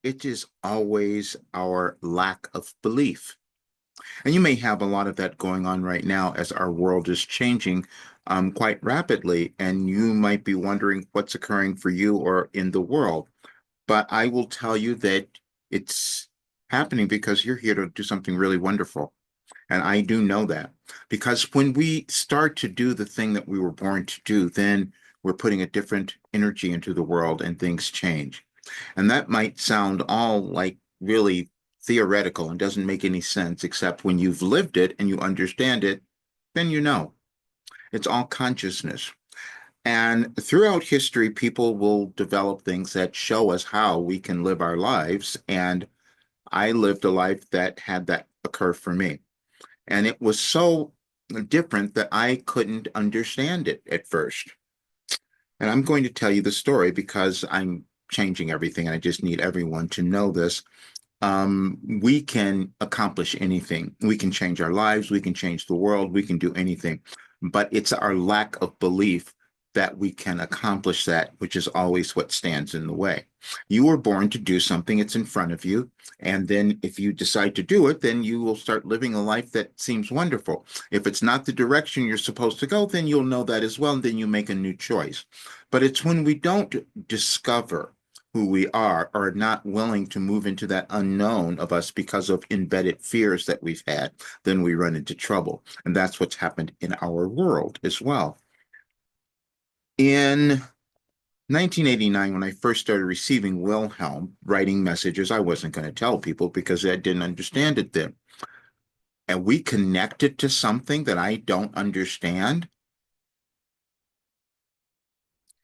It is always our lack of belief. And you may have a lot of that going on right now as our world is changing quite rapidly. And you might be wondering what's occurring for you or in the world. But I will tell you that it's happening because you're here to do something really wonderful. And I do know that because when we start to do the thing that we were born to do, then we're putting a different energy into the world and things change. And that might sound all like really theoretical and doesn't make any sense, except when you've lived it and you understand it, then you know. It's all consciousness. And throughout history, people will develop things that show us how we can live our lives. And I lived a life that had that occur for me. And it was so different that I couldn't understand it at first. And I'm going to tell you the story because I'm changing everything and I just need everyone to know this. We can accomplish anything. We can change our lives. We can change the world. We can do anything. But it's our lack of belief that we can accomplish that, which is always what stands in the way. You were born to do something, it's in front of you. And then if you decide to do it, then you will start living a life that seems wonderful. If it's not the direction you're supposed to go, then you'll know that as well. And then you make a new choice. But it's when we don't discover who we are not willing to move into that unknown of us because of embedded fears that we've had, then we run into trouble. And that's what's happened in our world as well. In 1989, when I first started receiving Wilhelm writing messages, I wasn't going to tell people because I didn't understand it then. And we connected to something that I don't understand.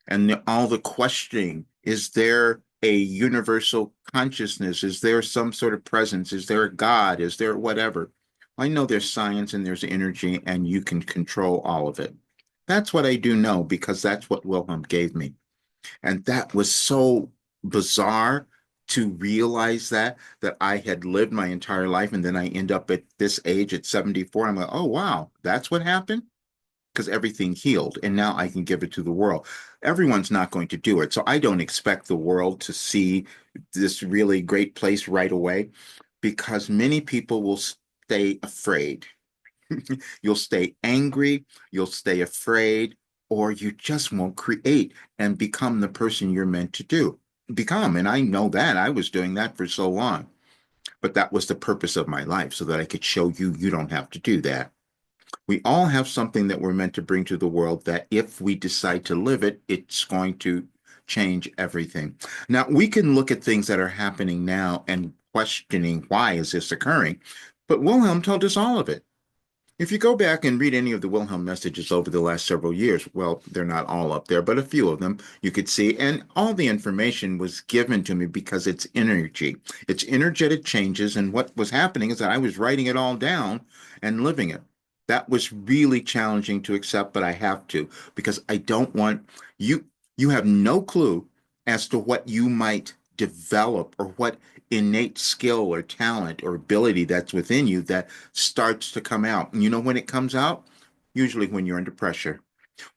And all the questioning, is there a universal consciousness? Is there some sort of presence? Is there a God? Is there whatever? I know there's science and there's energy, and you can control all of it. That's what I do know because that's what Wilhelm gave me. And that was so bizarre to realize that I had lived my entire life and then I end up at this age at 74. I'm like, oh wow, that's what happened because everything healed and now I can give it to the world. Everyone's not going to do it. So I don't expect the world to see this really great place right away because many people will stay afraid. You'll stay angry, you'll stay afraid, or you just won't create and become the person you're meant to do. Become. And I know that I was doing that for so long, but that was the purpose of my life so that I could show you you don't have to do that. We all have something that we're meant to bring to the world that if we decide to live it, it's going to change everything. Now, we can look at things that are happening now and questioning why is this occurring, but Wilhelm told us all of it. If you go back and read any of the Wilhelm messages over the last several years, well, they're not all up there, but a few of them you could see. And all the information was given to me because it's energy. It's energetic changes. And what was happening is that I was writing it all down and living it. That was really challenging to accept, but I have to because I don't want you, you have no clue as to what you might develop or what innate skill or talent or ability that's within you that starts to come out. And you know when it comes out? Usually when you're under pressure,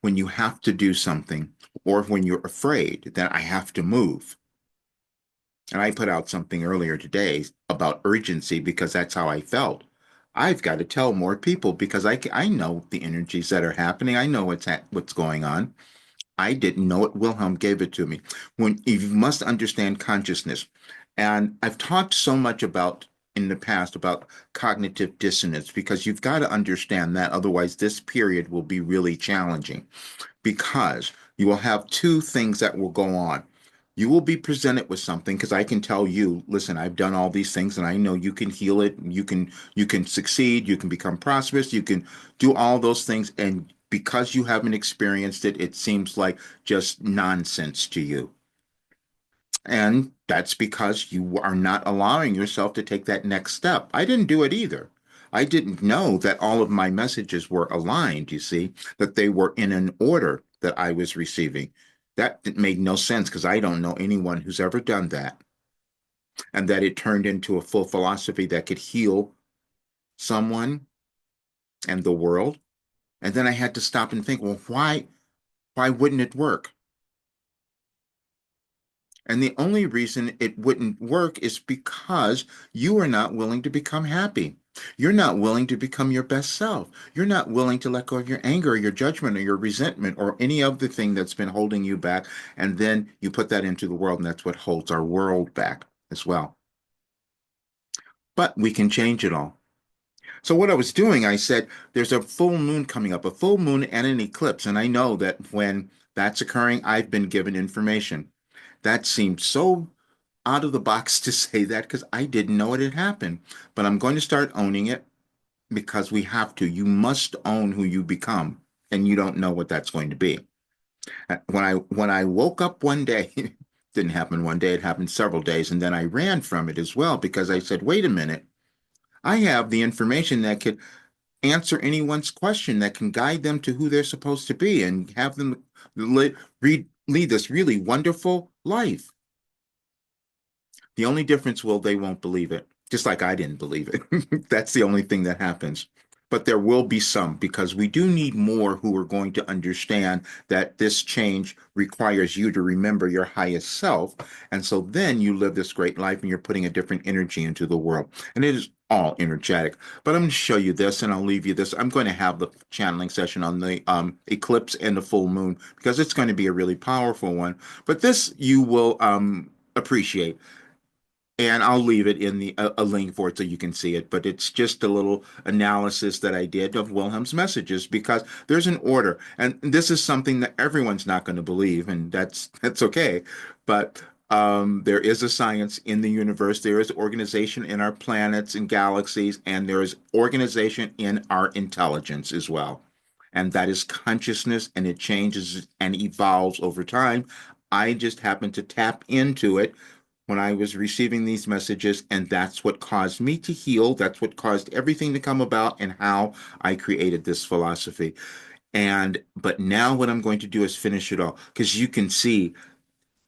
when you have to do something, or when you're afraid that I have to move. And I put out something earlier today about urgency because that's how I felt. I've got to tell more people because I know the energies that are happening. I know what's going on. I didn't know it. Wilhelm gave it to me. When you must understand consciousness. And I've talked so much about in the past about cognitive dissonance because you've got to understand that. Otherwise, this period will be really challenging because you will have two things that will go on. You will be presented with something because I can tell you, listen, I've done all these things and I know you can heal it. You can succeed, you can become prosperous, you can do all those things. And because you haven't experienced it, it seems like just nonsense to you. And that's because you are not allowing yourself to take that next step. I didn't do it either. I didn't know that all of my messages were aligned, you see, that they were in an order that I was receiving. That made no sense because I don't know anyone who's ever done that. And that it turned into a full philosophy that could heal someone and the world. And then I had to stop and think, well, why wouldn't it work? And the only reason it wouldn't work is because you are not willing to become happy. You're not willing to become your best self. You're not willing to let go of your anger or your judgment or your resentment or any other thing that's been holding you back. And then you put that into the world, and that's what holds our world back as well. But we can change it all. So what I was doing, I said, there's a full moon coming up, a full moon and an eclipse. And I know that when that's occurring, I've been given information. That seemed so out of the box to say that because I didn't know it had happened. But I'm going to start owning it because we have to. You must own who you become, and you don't know what that's going to be. When I woke up one day, it didn't happen one day, it happened several days, and then I ran from it as well because I said, wait a minute. I have the information that could answer anyone's question, that can guide them to who they're supposed to be and have them lead this really wonderful life. The only difference will they won't believe it, just like I didn't believe it. That's the only thing that happens. But there will be some because we do need more who are going to understand that this change requires you to remember your highest self. And so then you live this great life and you're putting a different energy into the world. And it is all energetic. But I'm going to show you this and I'll leave you this. I'm going to have the channeling session on the eclipse and the full moon because it's going to be a really powerful one. But this you will appreciate. And I'll leave it in a link for it so you can see it. But it's just a little analysis that I did of Wilhelm's messages because there's an order, and this is something that everyone's not going to believe, and that's okay. But there is a science in the universe. There is organization in our planets and galaxies, and there is organization in our intelligence as well. And that is consciousness, and it changes and evolves over time. I just happen to tap into it when I was receiving these messages, and that's what caused me to heal. That's what caused everything to come about, and how I created this philosophy. But now what I'm going to do is finish it all because you can see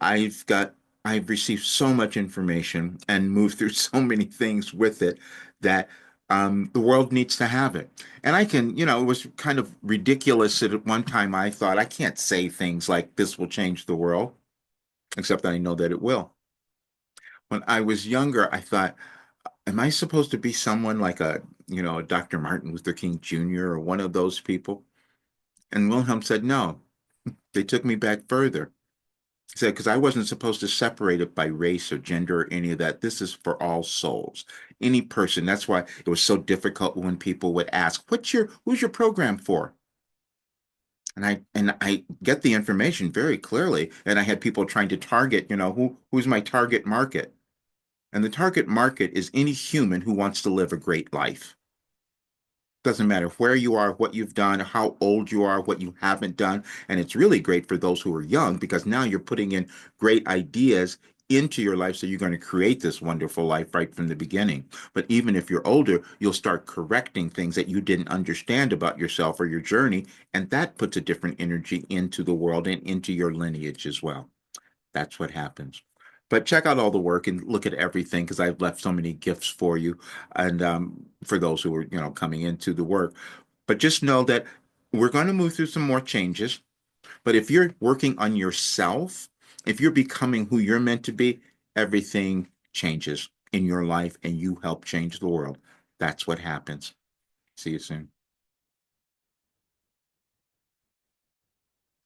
I've got, I've received so much information and moved through so many things with it that the world needs to have it. And I can, it was kind of ridiculous that at one time I thought I can't say things like this will change the world, except that I know that it will. When I was younger, I thought, am I supposed to be someone like a Dr. Martin Luther King Jr. or one of those people? And Wilhelm said, no. They took me back further. He said, because I wasn't supposed to separate it by race or gender or any of that. This is for all souls, any person. That's why it was so difficult when people would ask, who's your program for? And I get the information very clearly. And I had people trying to target, who's my target market? And the target market is any human who wants to live a great life. Doesn't matter where you are, what you've done, how old you are, what you haven't done. And it's really great for those who are young because now you're putting in great ideas into your life. So you're going to create this wonderful life right from the beginning. But even if you're older, you'll start correcting things that you didn't understand about yourself or your journey. And that puts a different energy into the world and into your lineage as well. That's what happens. But check out all the work and look at everything because I've left so many gifts for you and for those who are, coming into the work. But just know that we're going to move through some more changes. But if you're working on yourself, if you're becoming who you're meant to be, everything changes in your life and you help change the world. That's what happens. See you soon.